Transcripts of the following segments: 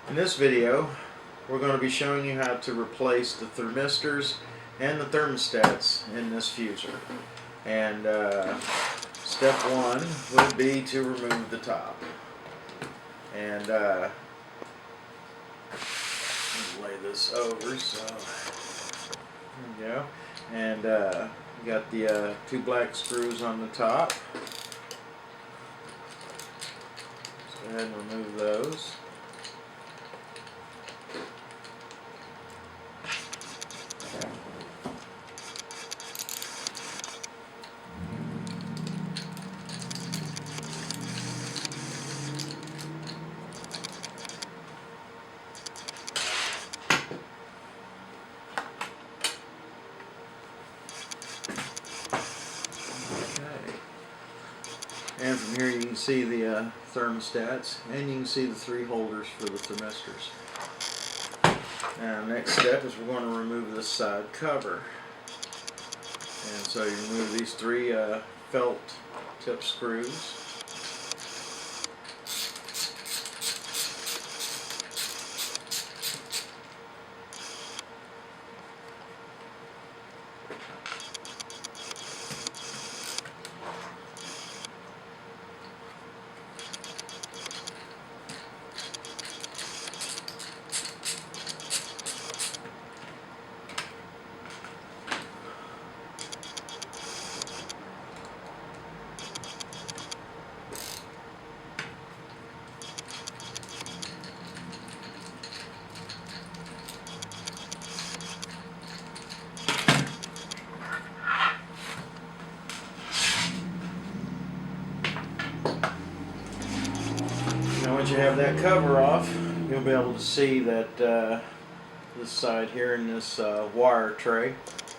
In this video, we're going to be showing you how to replace the thermistors and the thermostats in this fuser. And step one would be to remove the top. And lay this over, so there we go. And you got the two black screws on the top. Let's go ahead and remove those. And from here you can see the thermostats, and you can see the three holders for the thermistors. Now next step is we're going to remove this side cover. And so you remove these three felt tip screws. Now once you have that cover off, you'll be able to see that this side here in this wire tray,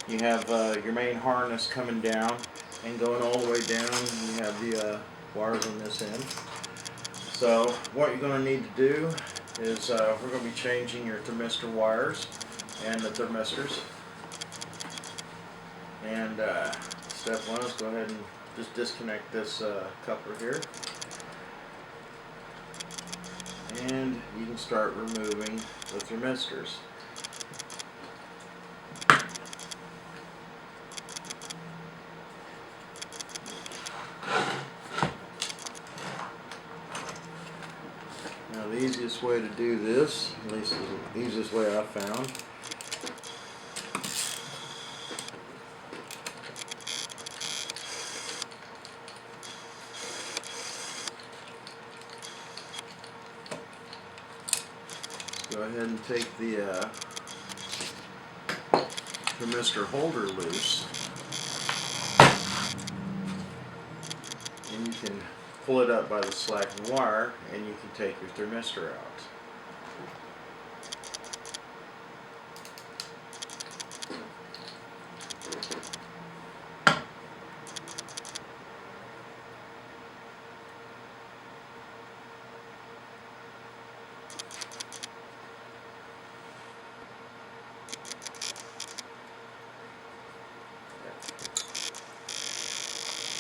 you have your main harness coming down, and going all the way down you have the wires on this end. So what you're going to need to do is we're going to be changing your thermistor wires and the thermistors. And step one is go ahead and just disconnect this coupler here. And you can start removing the thermistors. Now the easiest way to do this, at least the easiest way I found, go ahead and take the thermistor holder loose, and you can pull it up by the slack of the wire, and you can take your thermistor out.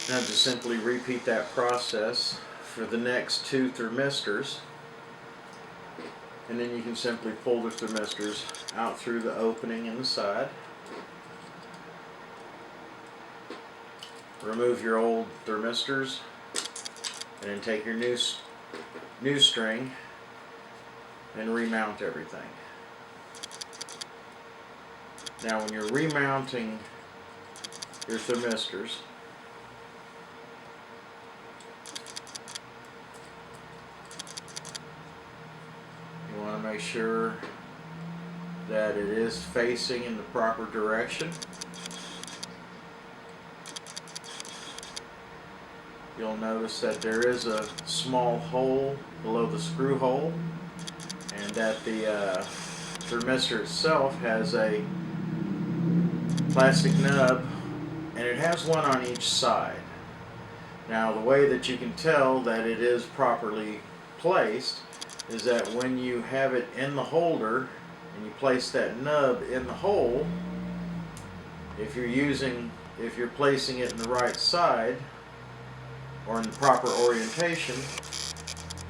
Now just simply repeat that process for the next two thermistors, and then you can simply pull the thermistors out through the opening in the side. Remove your old thermistors, and then take your new string and remount everything. Now when you're remounting your thermistors, you want to make sure that it is facing in the proper direction. You'll notice that there is a small hole below the screw hole, and that the thermistor itself has a plastic nub, and it has one on each side. Now the way that you can tell that it is properly placed is that when you have it in the holder and you place that nub in the hole, if you're placing it in the right side or in the proper orientation,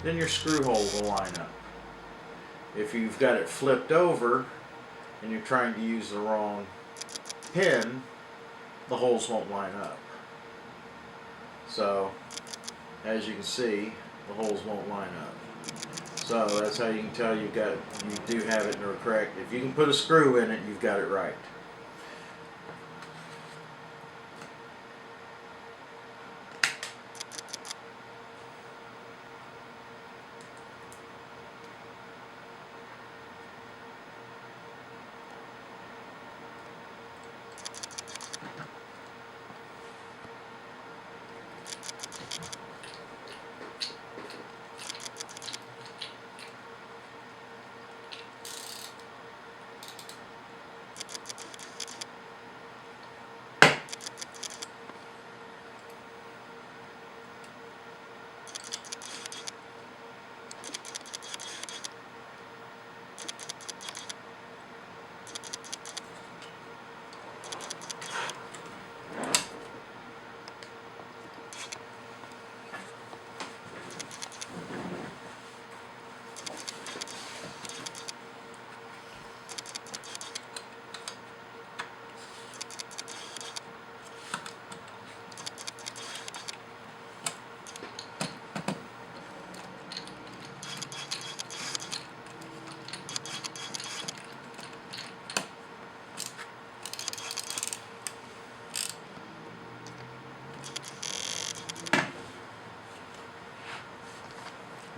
then your screw hole will line up. If you've got it flipped over and you're trying to use the wrong pin, the holes won't line up. So, as you can see, the holes won't line up. So that's how you can tell you do have it in the correct. If you can put a screw in it, you've got it right.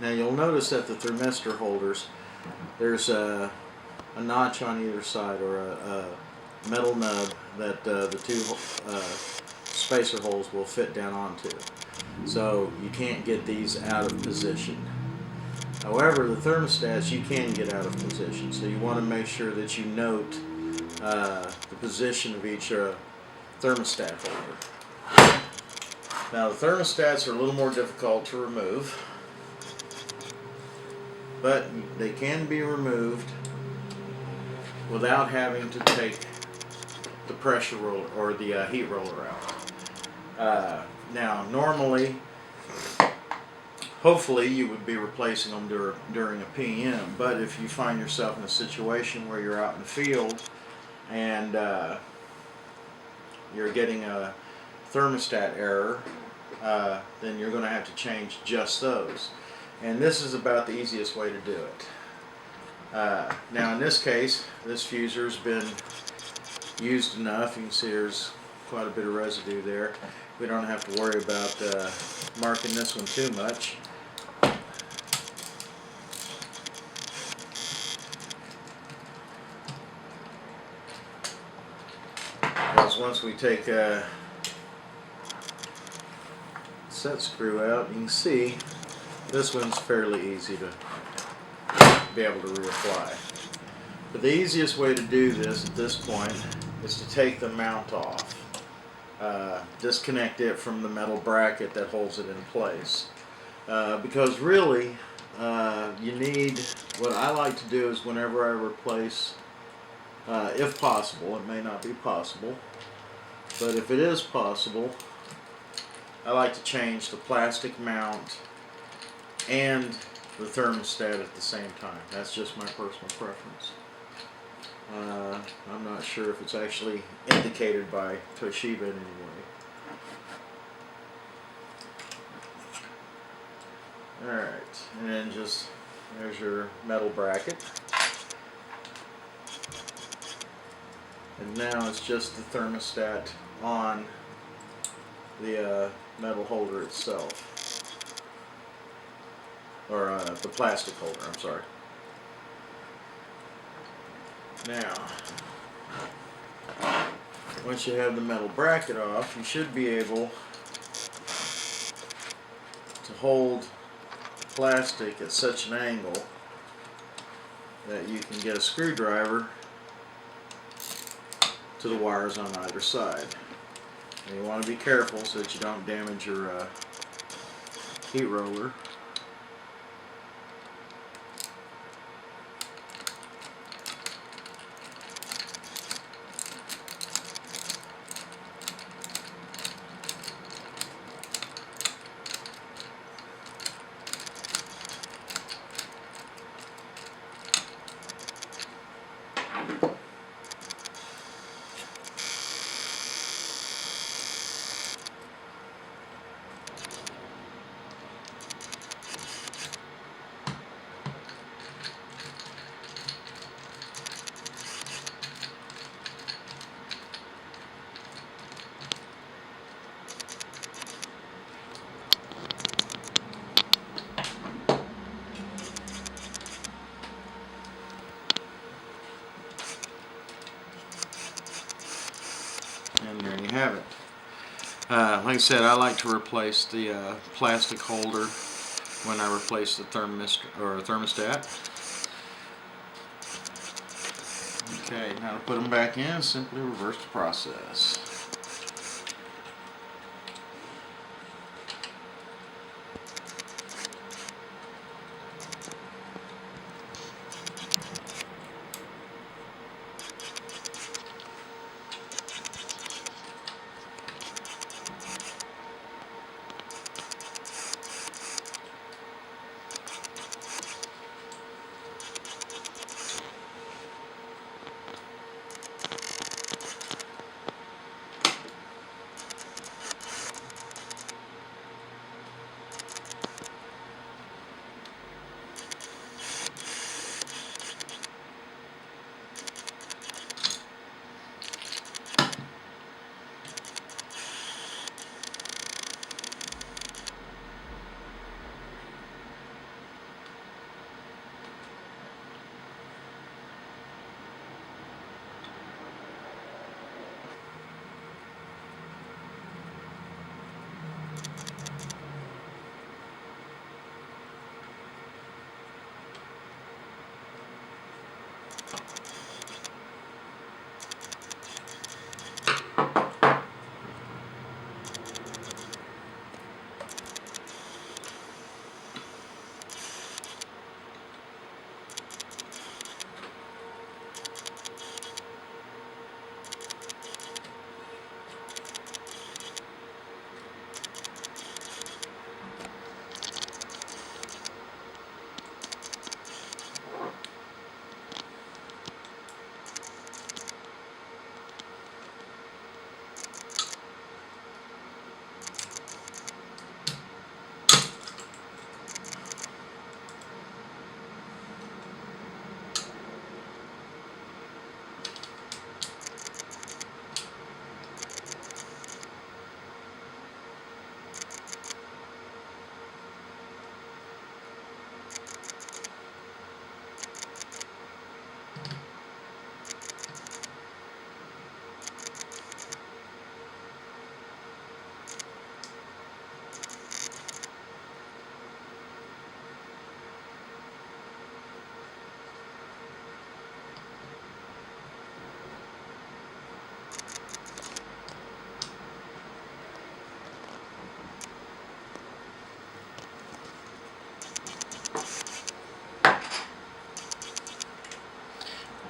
Now you'll notice that the thermistor holders, there's a notch on either side, or a metal nub that the two spacer holes will fit down onto. So you can't get these out of position. However, the thermostats you can get out of position, so you want to make sure that you note the position of each thermostat holder. Now the thermostats are a little more difficult to remove, but they can be removed without having to take the pressure roller or the heat roller out. Now normally, hopefully you would be replacing them during a PM, but if you find yourself in a situation where you're out in the field and you're getting a thermostat error, then you're going to have to change just those. And this is about the easiest way to do it. Now in this case, this fuser has been used enough. You can see there's quite a bit of residue there. We don't have to worry about marking this one too much. Because once we take a set screw out, you can see this one's fairly easy to be able to reapply. But the easiest way to do this at this point is to take the mount off. Disconnect it from the metal bracket that holds it in place. Because really, you need, what I like to do is whenever I replace, if possible, it may not be possible, but if it is possible, I like to change the plastic mount and the thermostat at the same time. That's just my personal preference. I'm not sure if it's actually indicated by Toshiba in any way. Alright, and then just, there's your metal bracket. And now it's just the thermostat on the metal holder itself. Or the plastic holder, I'm sorry. Now, once you have the metal bracket off, you should be able to hold plastic at such an angle that you can get a screwdriver to the wires on either side. And you want to be careful so that you don't damage your heat roller. said, I like to replace the plastic holder when I replace the thermostat. Okay, now to put them back in, simply reverse the process.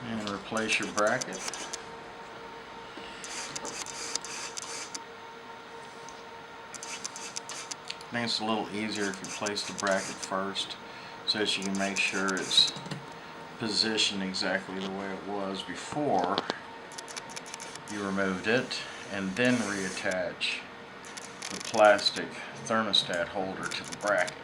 And replace your bracket. I think it's a little easier if you place the bracket first so that you can make sure it's positioned exactly the way it was before you removed it, and then reattach the plastic thermostat holder to the bracket.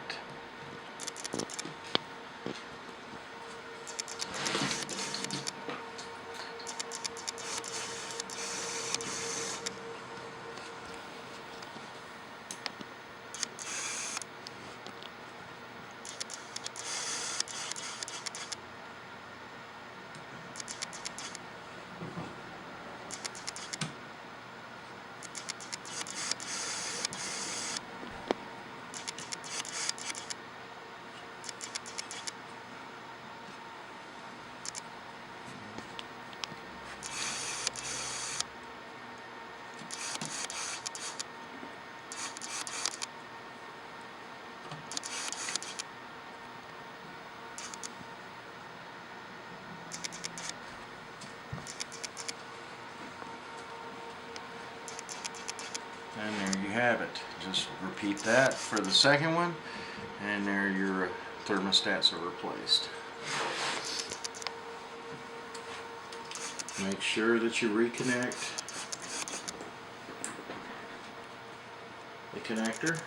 And there you have it. Just repeat that for the second one, and there your thermostats are replaced. Make sure that you reconnect the connector.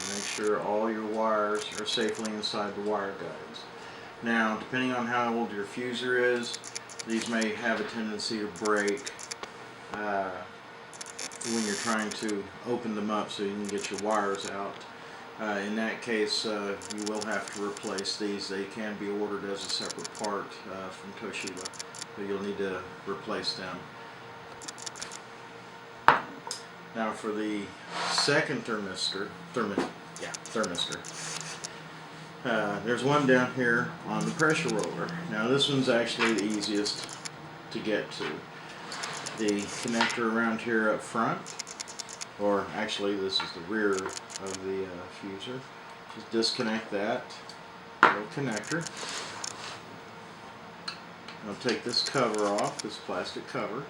And make sure all your wires are safely inside the wire guides. Now, depending on how old your fuser is, these may have a tendency to break when you're trying to open them up so you can get your wires out. In that case, you will have to replace these. They can be ordered as a separate part from Toshiba, but you'll need to replace them. Now for the second thermistor, there's one down here on the pressure roller. Now this one's actually the easiest to get to. The connector around here up front, or actually this is the rear of the fuser. Just disconnect that little connector. I'll take this cover off, this plastic cover.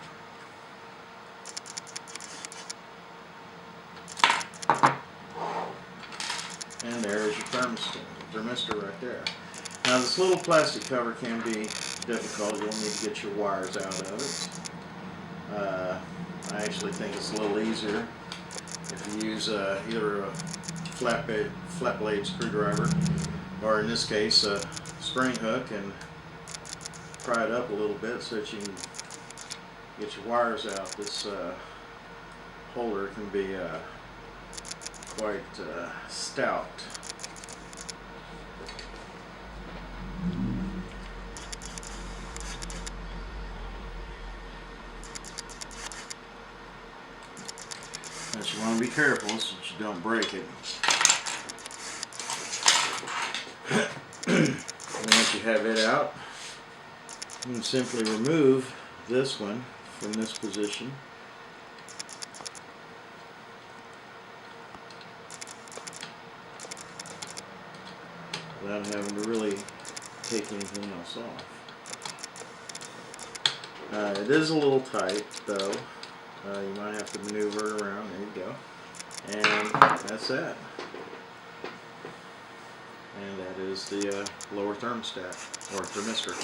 And there's your thermistor right there. Now this little plastic cover can be difficult. You'll need to get your wires out of it. I actually think it's a little easier if you use either a flat blade screwdriver, or in this case a spring hook, and pry it up a little bit so that you can get your wires out. This holder can be quite stout. But you want to be careful so that you don't break it. And once you have it out, you can simply remove this one from this position. Without having to really take anything else off. It is a little tight though. You might have to maneuver it around. There you go. And that's that. And that is the lower thermostat, or thermistor.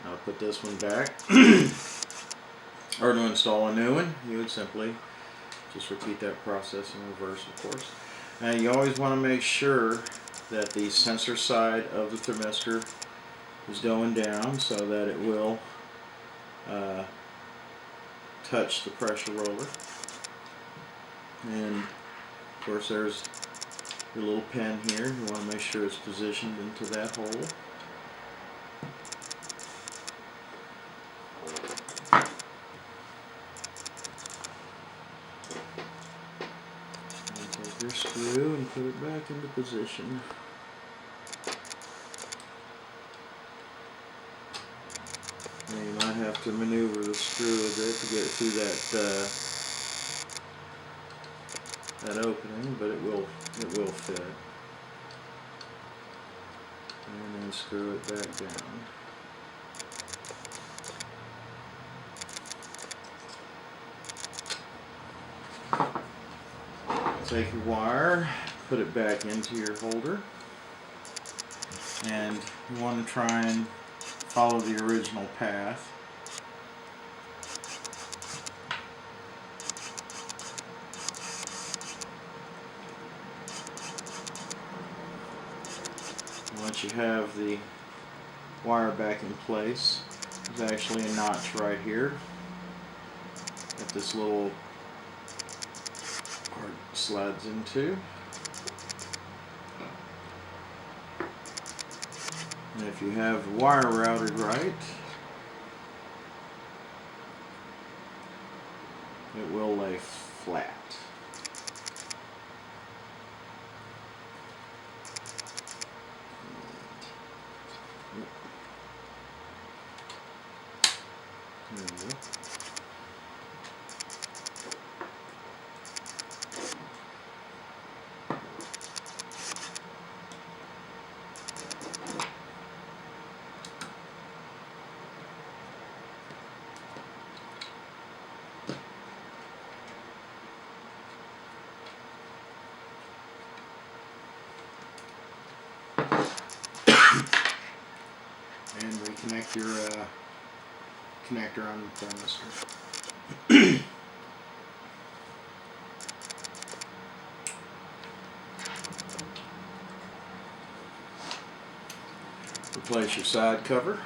I'll put this one back. Or to install a new one, you would simply just repeat that process in reverse, of course. Now you always want to make sure that the sensor side of the thermistor is going down so that it will touch the pressure roller. And of course there's your little pin here. You want to make sure it's positioned into that hole. And take your screw and put it back into position. And you might have to maneuver the screw a bit to get it through that opening, but it will fit. And then screw it back down. Take your wire, put it back into your holder, and you want to try and follow the original path. Once you have the wire back in place, there's actually a notch right here that this little part slides into. And if you have the wire routed right, it will lay flat. There we go. And reconnect your connector on the thermistor. Replace your side cover.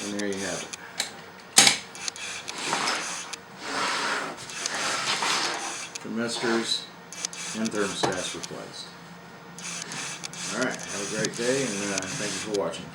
And there you have it. Thermistors and thermostats replaced. Alright, have a great day, and thank you for watching.